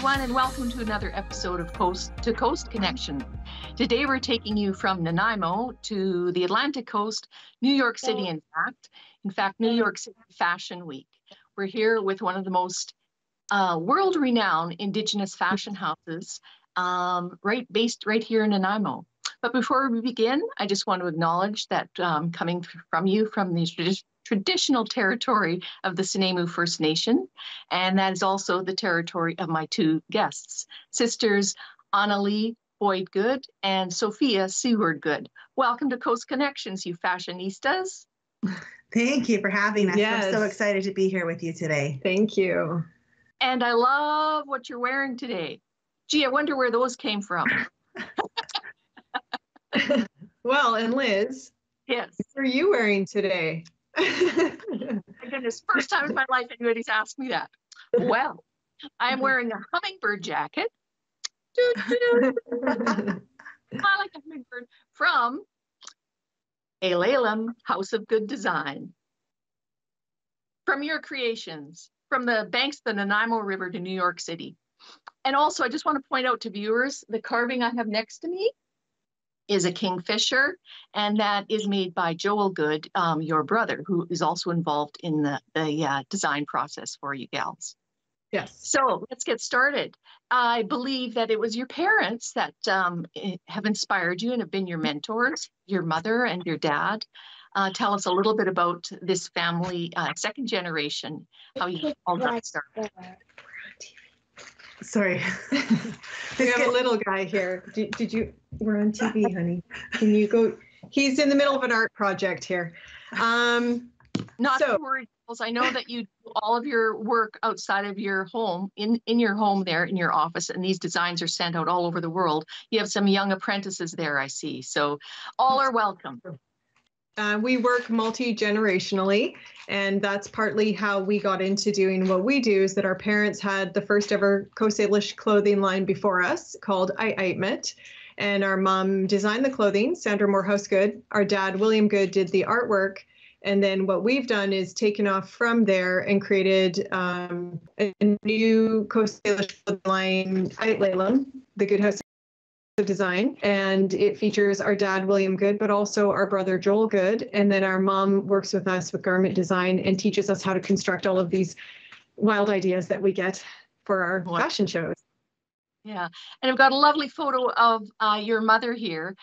everyone, and welcome to another episode of Coast to Coast Connection. Today we're taking you from Nanaimo to the Atlantic coast, New York City, in fact, New York City Fashion Week. We're here with one of the most world-renowned Indigenous fashion houses, based right here in Nanaimo. But before we begin, I just want to acknowledge that coming from you from the traditional territory of the Snuneymuxw First Nation, and that is also the territory of my two guests, sisters Aunalee Seward-Good and Sophia Seward-Good. Welcome to Coast Connections, you fashionistas. Thank you for having us. Yes. I'm so excited to be here with you today. Thank you. And I love what you're wearing today. Gee, I wonder where those came from. Well, and Liz, Yes. what are you wearing today? My goodness, first time in my life anybody's asked me that. Well, I am wearing a hummingbird jacket. I like a hummingbird from a Lelum House of Good Design. From your creations, from the banks of the Nanaimo River to New York City. And also, I just want to point out to viewers, the carving I have next to me is a kingfisher, and that is made by Seward-Good, your brother, who is also involved in the design process for you gals. Yes. So let's get started. I believe that it was your parents that have inspired you and have been your mentors, your mother and your dad. Tell us a little bit about this family, second generation, how you all got started. Sorry. We have a little guy here. Did you? We're on TV, honey. Can you go? He's in the middle of an art project here. Not to worry, girls. I know that you do all of your work outside of your home, in your home there, in your office, and these designs are sent out all over the world. You have some young apprentices there, I see. So all are welcome. We work multi-generationally, and that's partly how we got into doing what we do, is that our parents had the first ever Coast Salish clothing line before us called Aitmet, and our mom designed the clothing, Sandra Morehouse-Good. Our dad, William Good, did the artwork, and then what we've done is taken off from there and created a new Coast Salish clothing line, Lelum, the Good House of Design, and it features our dad William Good, but also our brother Joel Good, and then our mom works with us with garment design and teaches us how to construct all of these wild ideas that we get for our fashion shows. Yeah, and I've got a lovely photo of your mother here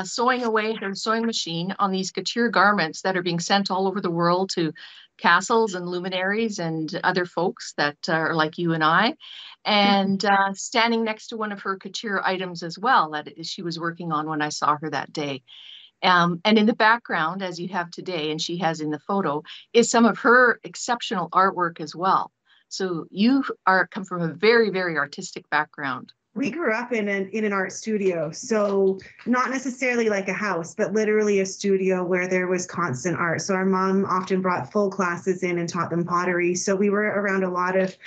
sewing away her sewing machine on these couture garments that are being sent all over the world to castles and luminaries and other folks that are like you and I, and standing next to one of her couture items as well that she was working on when I saw her that day. And in the background, as you have today, and she has in the photo, is some of her exceptional artwork as well. So you come from a very, very artistic background. We grew up in an art studio, so not necessarily like a house, but literally a studio where there was constant art. So our mom often brought full classes in and taught them pottery. So we were around a lot of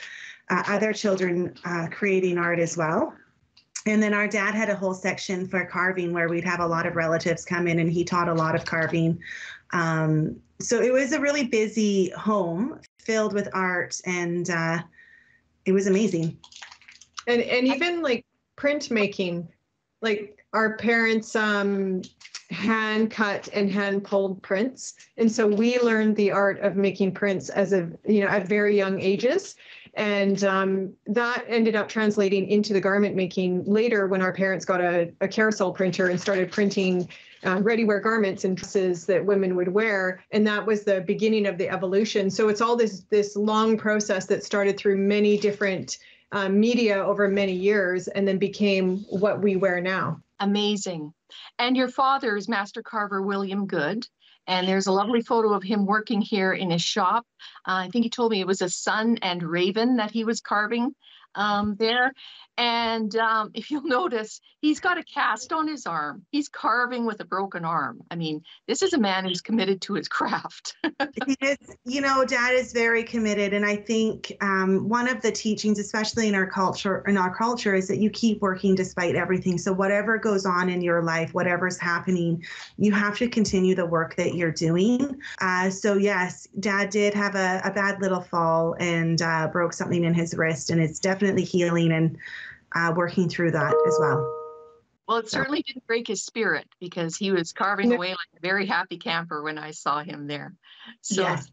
other children creating art as well. And then our dad had a whole section for carving where we'd have a lot of relatives come in, and he taught a lot of carving. So it was a really busy home filled with art, and it was amazing. And even like printmaking, like our parents hand cut and hand pulled prints, and so we learned the art of making prints as at very young ages, and that ended up translating into the garment making later when our parents got a carousel printer and started printing ready-wear garments and dresses that women would wear, and that was the beginning of the evolution. So it's all this long process that started through many different media over many years, and then became what we wear now. Amazing. And your father is Master Carver William Good, and there's a lovely photo of him working here in his shop. I think he told me it was a sun and raven that he was carving there. And if you'll notice, he's got a cast on his arm. He's carving with a broken arm. I mean, this is a man who's committed to his craft. He is, Dad is very committed. And I think one of the teachings, especially in our culture, is that you keep working despite everything. So whatever goes on in your life, whatever's happening, you have to continue the work that you're doing. So yes, Dad did have a bad little fall and broke something in his wrist, and it's definitely healing and working through that as well. Well, it certainly didn't break his spirit, because he was carving away like a very happy camper when I saw him there. So Yes.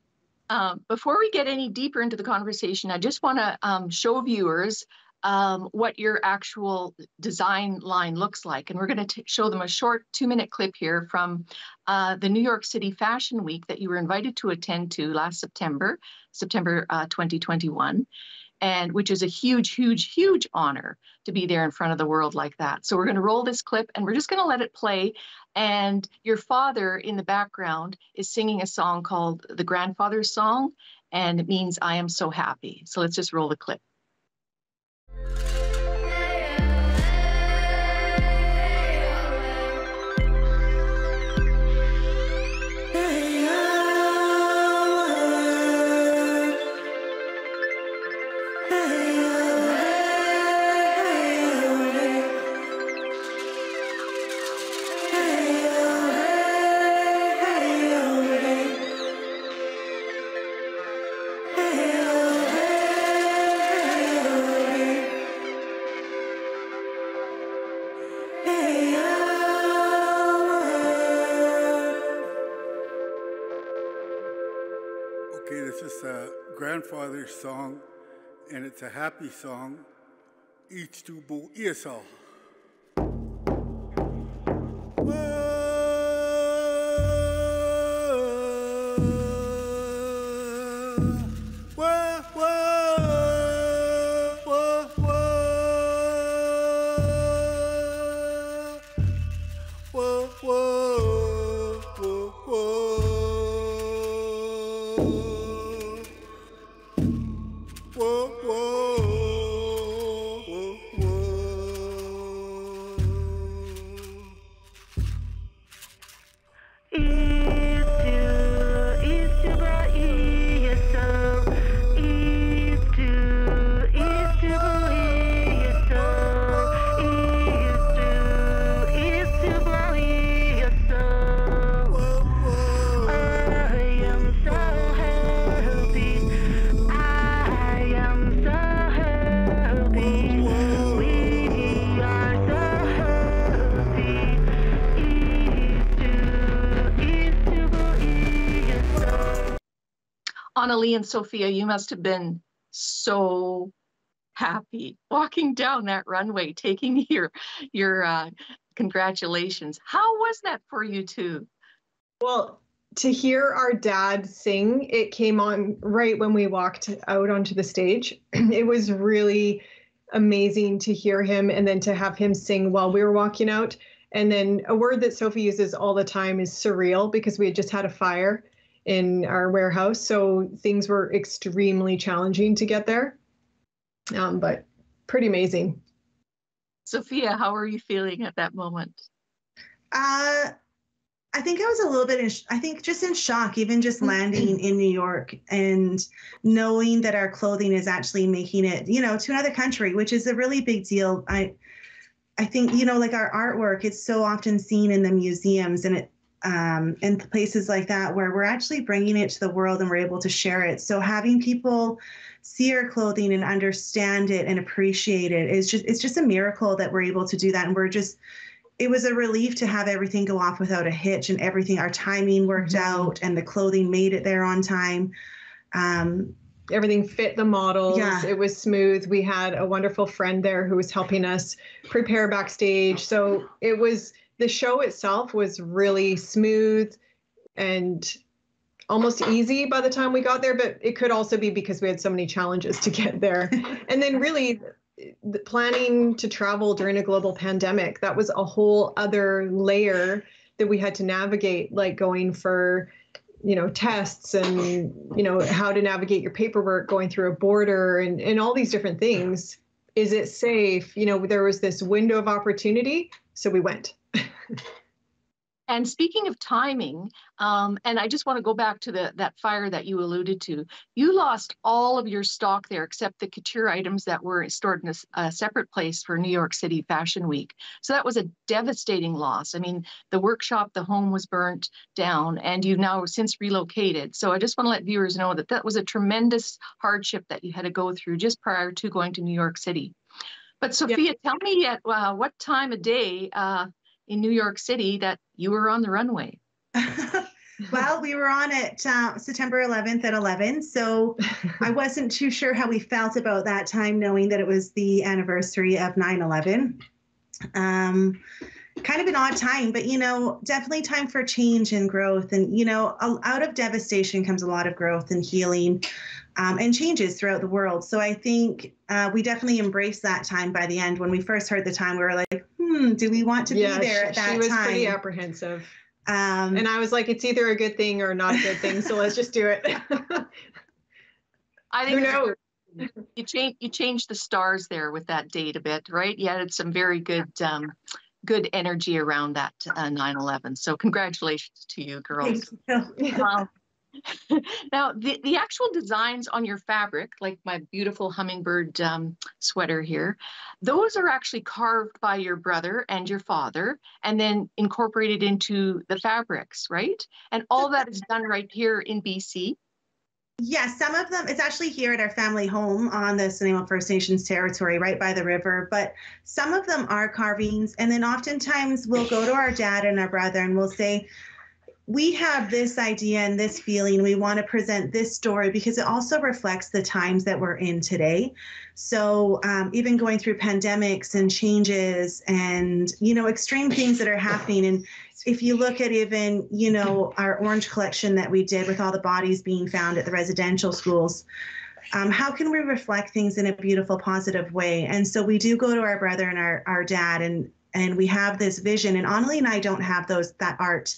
Before we get any deeper into the conversation, I just want to show viewers what your actual design line looks like. And we're going to show them a short 2-minute clip here from the New York City Fashion Week that you were invited to attend to last September 2021. And which is a huge, huge, huge honor to be there in front of the world like that. So we're going to roll this clip and we're just going to let it play. And your father in the background is singing a song called The Grandfather's Song, and it means I am so happy. So let's just roll the clip. Okay, this is a grandfather's song, and it's a happy song. Each to bo ESL. Aunalee and Sophia, you must have been so happy walking down that runway, taking your congratulations. How was that for you two? Well, to hear our dad sing, it came on right when we walked out onto the stage. It was really amazing to hear him, and then to have him sing while we were walking out. And then a word that Sophie uses all the time is surreal, because we had just had a fire in our warehouse. So things were extremely challenging to get there, but pretty amazing. Sophia, how are you feeling at that moment? I think I was a little bit, just in shock, even just landing in New York and knowing that our clothing is actually making it, to another country, which is a really big deal. I think, like our artwork, it's so often seen in the museums and places like that, where we're actually bringing it to the world and we're able to share it. So having people see our clothing and understand it and appreciate it it's just a miracle that we're able to do that. And it was a relief to have everything go off without a hitch, and everything, our timing worked out, and the clothing made it there on time. Everything fit the models. Yeah. It was smooth. We had a wonderful friend there who was helping us prepare backstage. So the show itself was really smooth and almost easy by the time we got there, but it could also be because we had so many challenges to get there. And then really the planning to travel during a global pandemic, that was a whole other layer that we had to navigate, like going for, tests and, how to navigate your paperwork going through a border and all these different things. is it safe? You know, there was this window of opportunity, so we went. And speaking of timing, and I just want to go back to that fire that you alluded to. You lost all of your stock there except the couture items that were stored in a separate place for New York City Fashion Week. So that was a devastating loss. I mean, the workshop, the home was burnt down, and you've now since relocated. So I just want to let viewers know that that was a tremendous hardship that you had to go through just prior to going to New York City. But Sophia, tell me at what time of day in New York City that you were on the runway? Well, we were on it September 11th at 11. So I wasn't too sure how we felt about that time, knowing that it was the anniversary of 9/11. Kind of an odd time, but, you know, definitely time for change and growth. And, you know, out of devastation comes a lot of growth and healing and changes throughout the world. So I think we definitely embraced that time by the end. When we first heard the time, we were like, do we want to be there at that time? She was pretty apprehensive. And I was like, it's either a good thing or not a good thing, so let's just do it. I think you changed the stars there with that date a bit, right? You added some very good good energy around that 9/11. So congratulations to you, girls. Thank you. Now, the actual designs on your fabric, like my beautiful hummingbird sweater here, those are actually carved by your brother and your father and then incorporated into the fabrics, right? And all that is done right here in BC. Yes, some of them, it's actually here at our family home on the Snuneymuxw First Nation's territory, right by the river. But some of them are carvings. And then oftentimes we'll go to our dad and our brother and we'll say, we have this idea and this feeling. We want to present this story because it also reflects the times that we're in today. So even going through pandemics and changes and, you know, extreme things that are happening. And if you look at even, you know, our orange collection that we did with all the bodies being found at the residential schools, how can we reflect things in a beautiful, positive way? And so we do go to our brother and our dad and we have this vision. And Aunalee and I don't have that art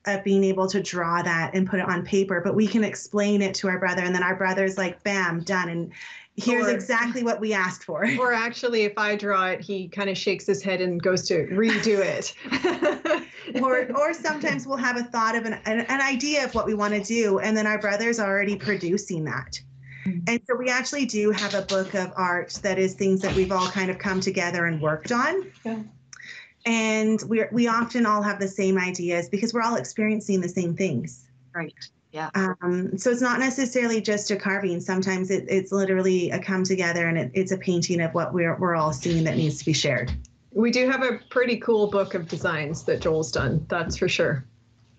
of being able to draw that and put it on paper, but we can explain it to our brother. And then our brother's like, bam, done. And here's exactly what we asked for. Or actually, if I draw it, he kind of shakes his head and goes to redo it. or sometimes we'll have a thought of an idea of what we want to do. And then our brother's already producing that. And so we actually do have a book of art that is things that we've all kind of come together and worked on. Yeah. And we often all have the same ideas because we're all experiencing the same things. Right. Yeah. So it's not necessarily just a carving. Sometimes it's literally a come together and it's a painting of what we're all seeing that needs to be shared. We do have a pretty cool book of designs that Joel's done. That's for sure.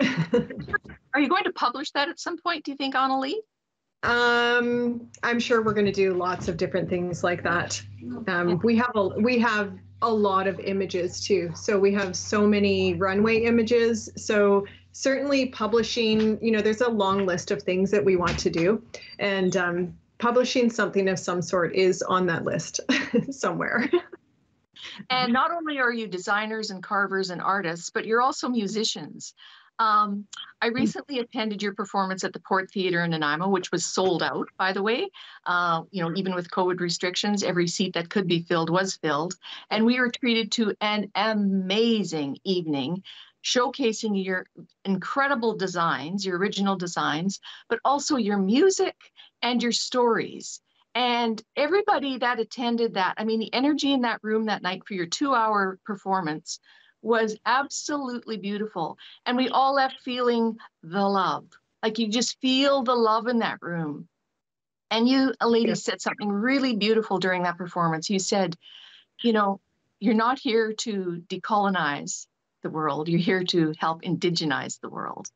Are you going to publish that at some point, do you think, Aunalee? I'm sure we're going to do lots of different things like that. We have a lot of images too. So we have so many runway images. So certainly publishing, you know, there's a long list of things that we want to do, and publishing something of some sort is on that list somewhere. And not only are you designers and carvers and artists, but you're also musicians. I recently attended your performance at the Port Theatre in Nanaimo, which was sold out, by the way. You know, even with COVID restrictions, every seat that could be filled was filled. And we were treated to an amazing evening, showcasing your incredible designs, your original designs, but also your music and your stories. And everybody that attended that, I mean, the energy in that room that night for your 2-hour performance was absolutely beautiful. And we all left feeling the love. Like you just feel the love in that room. And you, a lady, said something really beautiful during that performance. You said, you know, you're not here to decolonize the world. You're here to help indigenize the world.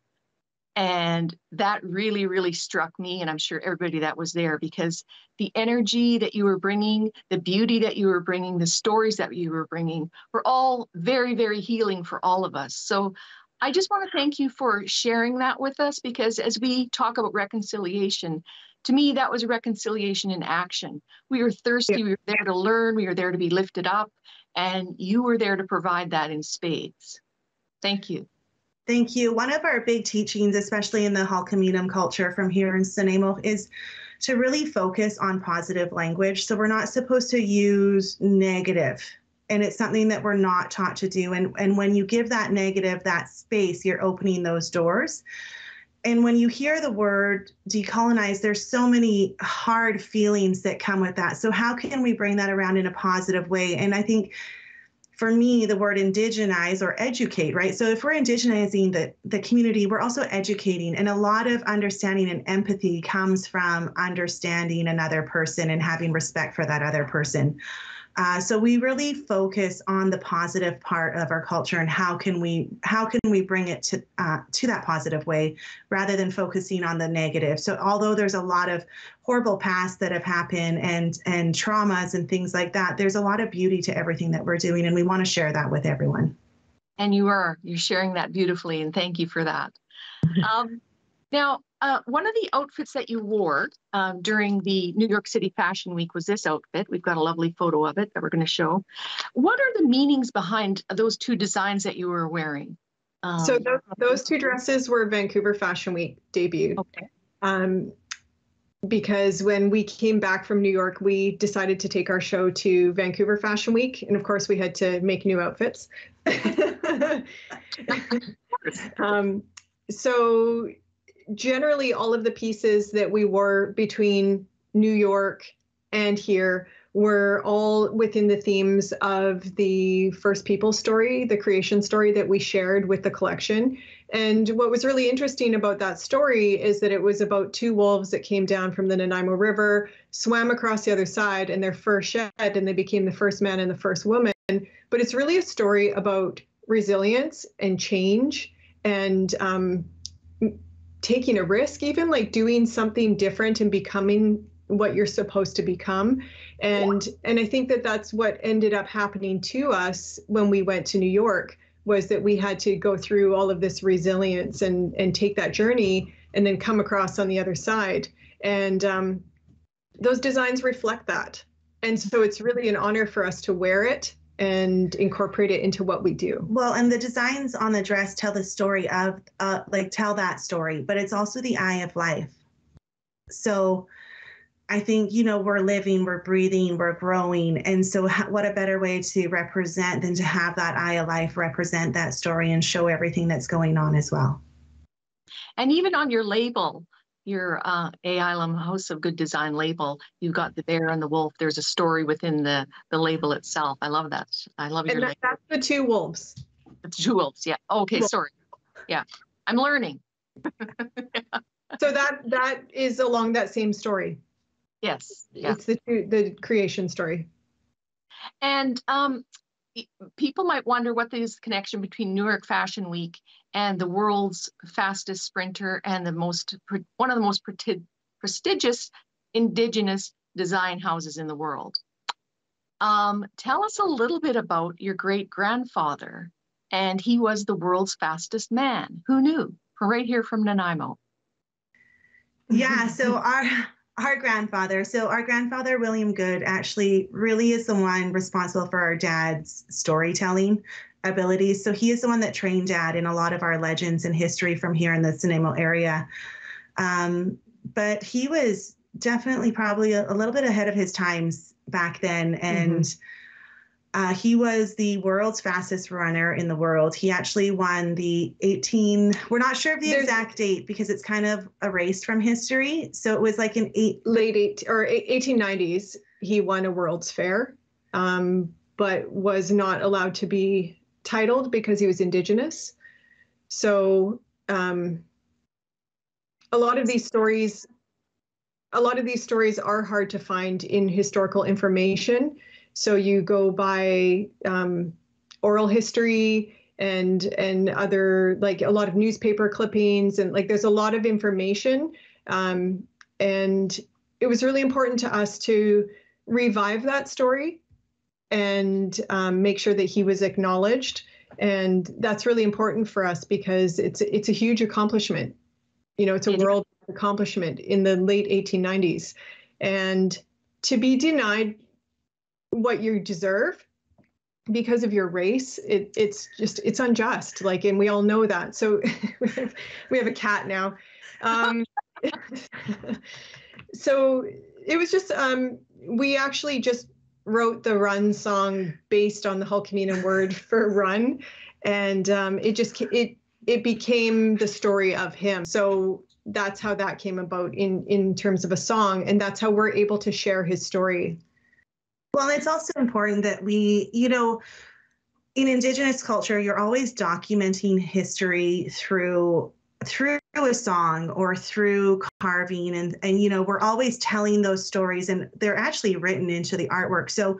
And that really, really struck me, and I'm sure everybody that was there, because the energy that you were bringing, the beauty that you were bringing, the stories that you were bringing were all very, very healing for all of us. So I just want to thank you for sharing that with us, because as we talk about reconciliation, to me, that was reconciliation in action. We were thirsty, we were there to learn, we were there to be lifted up, and you were there to provide that in spades. Thank you. Thank you. One of our big teachings, especially in the Halkamenum culture from here in Nanaimo, is to really focus on positive language. So we're not supposed to use negative. And it's something that we're not taught to do. And when you give that negative, that space, you're opening those doors. And when you hear the word decolonize, there's so many hard feelings that come with that. So how can we bring that around in a positive way? And I think for me, the word indigenize or educate, right? So if we're indigenizing the community, we're also educating. And a lot of understanding and empathy comes from understanding another person and having respect for that other person. So we really focus on the positive part of our culture and how can we bring it to that positive way rather than focusing on the negative. So although there's a lot of horrible past that have happened and traumas and things like that, there's a lot of beauty to everything that we're doing, and we want to share that with everyone. And you're sharing that beautifully, and thank you for that. Now, one of the outfits that you wore during the New York City Fashion Week was this outfit. We've got a lovely photo of it that we're going to show. What are the meanings behind those two designs that you were wearing? So those two dresses were Vancouver Fashion Week debut. Okay. Because when we came back from New York, we decided to take our show to Vancouver Fashion Week. And of course, we had to make new outfits. So generally, all of the pieces that we wore between New York and here were all within the themes of the First People story, the creation story that we shared with the collection. And what was really interesting about that story is that it was about two wolves that came down from the Nanaimo River, swam across the other side, and their fur shed, and they became the first man and the first woman. But it's really a story about resilience and change and taking a risk, even like doing something different and becoming what you're supposed to become. And I think that that's what ended up happening to us when we went to New York, was that we had to go through all of this resilience and take that journey and then come across on the other side. And those designs reflect that. And so it's really an honor for us to wear it and incorporate it into what we do. Well, and the designs on the dress tell the story of, tell that story, but it's also the eye of life. So I think, we're living, we're breathing, we're growing. And so what a better way to represent than to have that eye of life represent that story and show everything that's going on as well. And even on your label, your Lelum House of Good Design label, you've got the bear and the wolf. There's a story within the label itself. I love that. I love your label. That's the two wolves. The two wolves, yeah. Okay, sorry. Yeah, I'm learning. So that is along that same story. Yes. Yeah. It's the creation story. And people might wonder what is the connection between New York Fashion Week and the world's fastest sprinter and one of the most prestigious Indigenous design houses in the world. Tell us a little bit about your great-grandfather. And he was the world's fastest man. Who knew? Right here from Nanaimo. Yeah, so our grandfather, William Good, actually really is the one responsible for our dad's storytelling abilities. So he is the one that trained Dad in a lot of our legends and history from here in the Nanaimo area. But he was definitely probably a little bit ahead of his times back then. And he was the world's fastest runner in the world. He actually won we're not sure of the exact date because it's kind of erased from history. So it was like late 1890s, he won a World's Fair, but was not allowed to be titled because he was Indigenous. So a lot of these stories are hard to find in historical information. So you go by oral history and other, like a lot of newspaper clippings, and like there's a lot of information. And it was really important to us to revive that story and make sure that he was acknowledged. And that's really important for us because it's a huge accomplishment. It's a world accomplishment in the late 1890s. And to be denied what you deserve because of your race, it's unjust. And we all know that. So we have a cat now. So it was just, we actually just wrote the run song based on the Hulkaneem word for run. And it became the story of him. So that's how that came about in terms of a song. And that's how we're able to share his story. Well, it's also important that we, in Indigenous culture, you're always documenting history through a song or through carving, and we're always telling those stories, and they're actually written into the artwork. So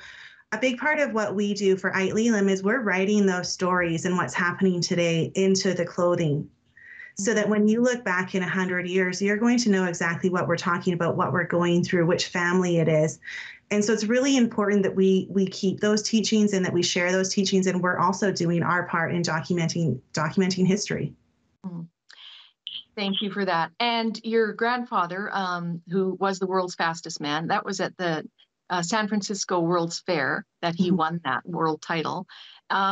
a big part of what we do for Lelum is we're writing those stories and what's happening today into the clothing, so that when you look back in 100 years, you're going to know exactly what we're talking about, what we're going through, which family it is. And so it's really important that we keep those teachings and that we share those teachings, and we're also doing our part in documenting history. Thank you for that. And your grandfather, who was the world's fastest man, that was at the San Francisco World's Fair that he won that world title.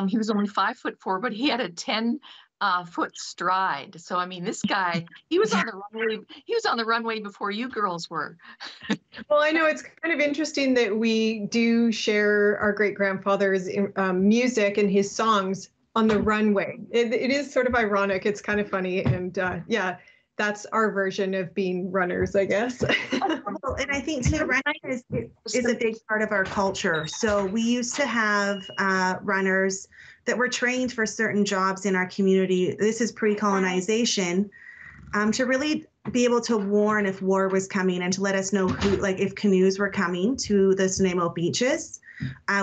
He was only 5'4", but he had a 10-foot stride. So I mean, this guy, he was on the runway. He was on the runway before you girls were. Well, I know it's kind of interesting that we do share our great grandfather's music and his songs on the runway. It is sort of ironic. It's kind of funny, and yeah, that's our version of being runners, I guess. And I think too, running is a big part of our culture. So we used to have runners that were trained for certain jobs in our community. This is pre-colonization, to really be able to warn if war was coming and to let us know if canoes were coming to the Nanaimo beaches.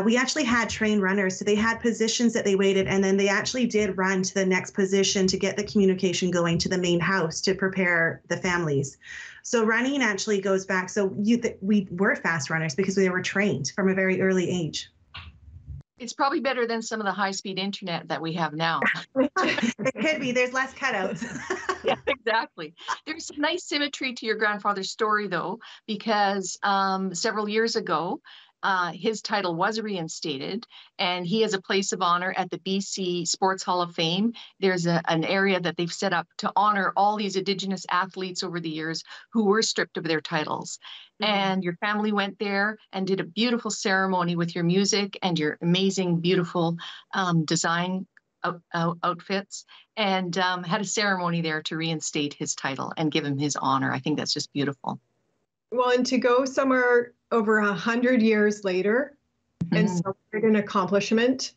We actually had trained runners, so they had positions that they waited, and then they actually did run to the next position to get the communication going to the main house to prepare the families. So running actually goes back. So we were fast runners because we were trained from a very early age. It's probably better than some of the high-speed internet that we have now. It could be. There's less cutouts. Yeah, exactly. There's some nice symmetry to your grandfather's story, though, because several years ago, his title was reinstated, and he has a place of honor at the BC Sports Hall of Fame. There's an area that they've set up to honor all these Indigenous athletes over the years who were stripped of their titles. And your family went there and did a beautiful ceremony with your music and your amazing, beautiful design outfits, and had a ceremony there to reinstate his title and give him his honor. I think that's just beautiful. Well, and to go somewhere over 100 years later and celebrate an accomplishment,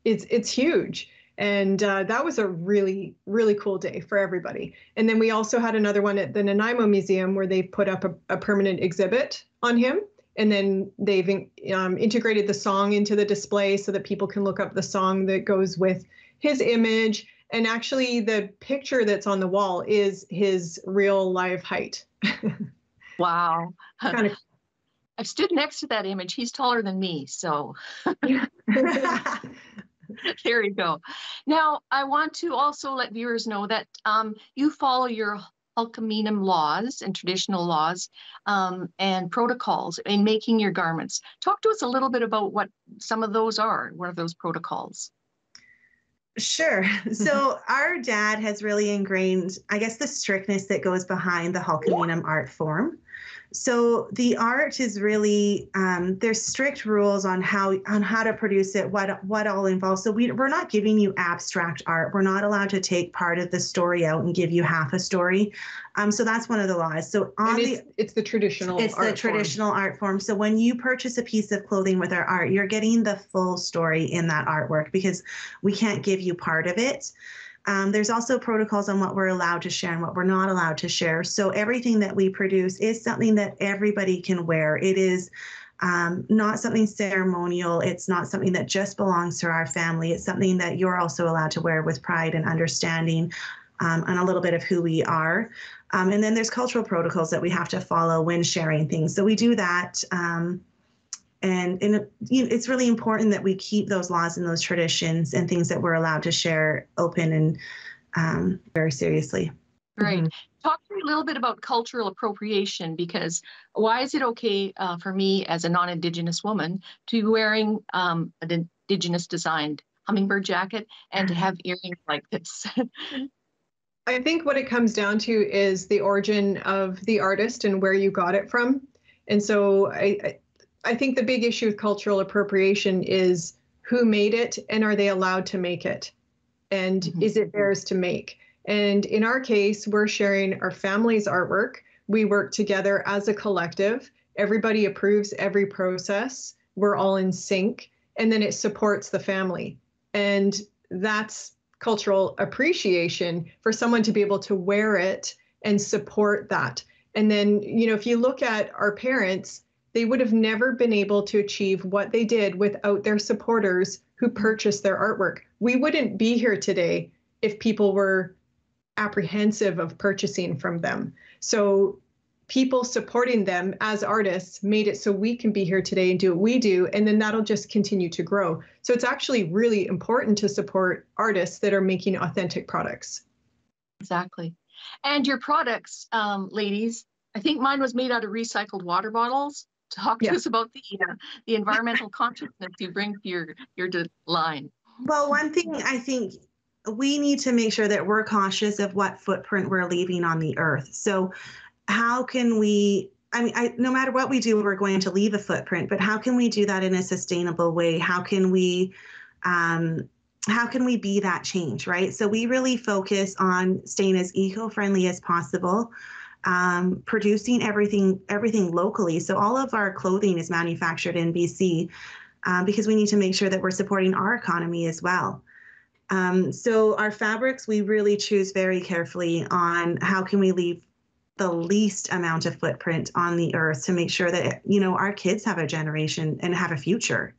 it's huge. And that was a really, really cool day for everybody. And then we also had another one at the Nanaimo Museum where they put up a permanent exhibit on him. And then they've integrated the song into the display so that people can look up the song that goes with his image. And actually the picture that's on the wall is his real live height. Wow. Kind of. I've stood next to that image. He's taller than me, so there you go. Now, I want to also let viewers know that you follow your Hulkaneem laws and traditional laws and protocols in making your garments. Talk to us a little bit about what some of those are. What are those protocols? Sure. So our dad has really ingrained, I guess, the strictness that goes behind the Hulkaneem art form. So the art is really, there's strict rules on how to produce it, what all involves. So we're not giving you abstract art. We're not allowed to take part of the story out and give you half a story. So that's one of the laws. So it's the traditional art form. So when you purchase a piece of clothing with our art, you're getting the full story in that artwork because we can't give you part of it. There's also protocols on what we're allowed to share and what we're not allowed to share. So everything that we produce is something that everybody can wear. It is not something ceremonial. It's not something that just belongs to our family. It's something that you're also allowed to wear with pride and understanding and a little bit of who we are. And then there's cultural protocols that we have to follow when sharing things. So we do that. And it's really important that we keep those laws and those traditions and things that we're allowed to share open and very seriously. Right. Talk to me a little bit about cultural appropriation, because why is it okay for me as a non-Indigenous woman to be wearing an Indigenous designed hummingbird jacket and to have earrings like this? I think what it comes down to is the origin of the artist and where you got it from. And so I think the big issue with cultural appropriation is who made it and are they allowed to make it? And is it theirs to make? And in our case, we're sharing our family's artwork. We work together as a collective. Everybody approves every process. We're all in sync. And then it supports the family. And that's cultural appreciation for someone to be able to wear it and support that. And then, you know, if you look at our parents, they would have never been able to achieve what they did without their supporters who purchased their artwork. We wouldn't be here today if people were apprehensive of purchasing from them. So people supporting them as artists made it so we can be here today and do what we do, and then that'll just continue to grow. So it's actually really important to support artists that are making authentic products. Exactly. And your products, ladies, I think mine was made out of recycled water bottles. Talk to us about the environmental consciousness you bring to your line. Well, one thing I think we need to make sure that we're cautious of what footprint we're leaving on the earth. So how can we, no matter what we do, we're going to leave a footprint, but how can we do that in a sustainable way? How can we be that change, right? So we really focus on staying as eco-friendly as possible, producing everything locally. So all of our clothing is manufactured in BC because we need to make sure that we're supporting our economy as well. So our fabrics, we really choose very carefully on how can we leave the least amount of footprint on the earth to make sure that, you know, our kids have a generation and have a future.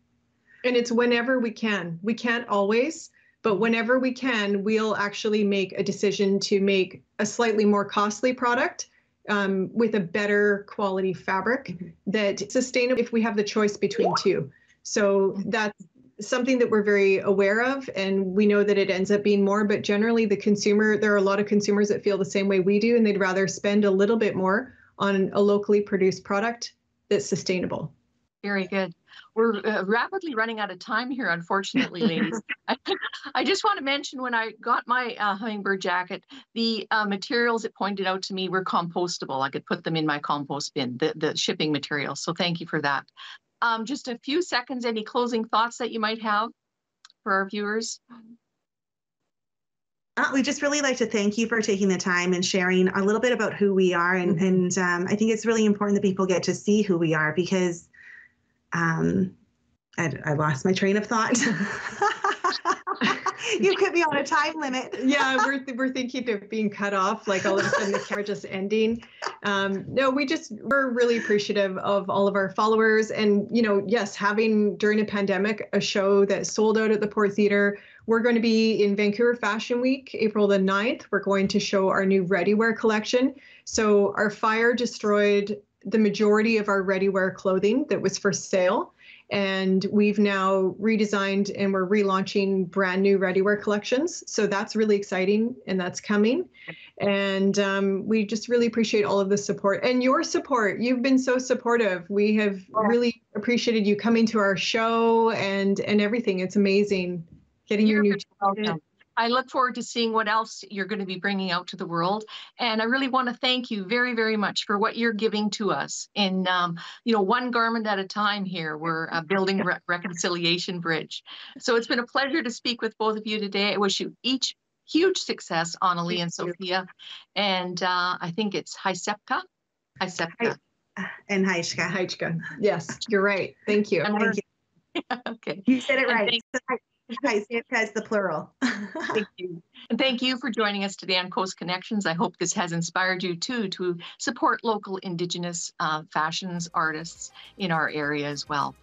And it's whenever we can. We can't always, but whenever we can, we'll actually make a decision to make a slightly more costly product with a better quality fabric that's sustainable if we have the choice between two. So that's something that we're very aware of, and we know that it ends up being more, but generally the consumer, there are a lot of consumers that feel the same way we do, and they'd rather spend a little bit more on a locally produced product that's sustainable. Very good. We're rapidly running out of time here, unfortunately, ladies. I just want to mention when I got my hummingbird jacket, the materials it pointed out to me were compostable. I could put them in my compost bin, the shipping materials. So thank you for that. Just a few seconds, any closing thoughts that you might have for our viewers? We just really like to thank you for taking the time and sharing a little bit about who we are. And I think it's really important that people get to see who we are because I lost my train of thought. You could be on a time limit. Yeah, we're thinking of being cut off, like all of a sudden the camera just ending. No, we're really appreciative of all of our followers, and you know, yes, having during a pandemic a show that sold out at the Port Theatre. We're going to be in Vancouver Fashion Week, April the 9th. We're going to show our new ready-wear collection. So our fire destroyed the majority of our ready-wear clothing that was for sale. And we've now redesigned and we're relaunching brand new ready-wear collections. So that's really exciting and that's coming. And we just really appreciate all of the support and your support. You've been so supportive. We have really appreciated you coming to our show and everything. It's amazing getting your new welcome. I look forward to seeing what else you're going to be bringing out to the world. And I really want to thank you very, very much for what you're giving to us in, you know, one garment at a time here. We're building Reconciliation Bridge. So it's been a pleasure to speak with both of you today. I wish you each huge success, Aunalee and Sophia. And I think it's Haisepka. And Haishka. Yes, you're right. Thank you. Thank you. Okay. You said it right. Haisepka is the plural. Thank you. And thank you for joining us today on Coast Connections. I hope this has inspired you too to support local Indigenous fashions artists in our area as well.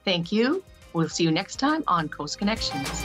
Thank you. We'll see you next time on Coast Connections.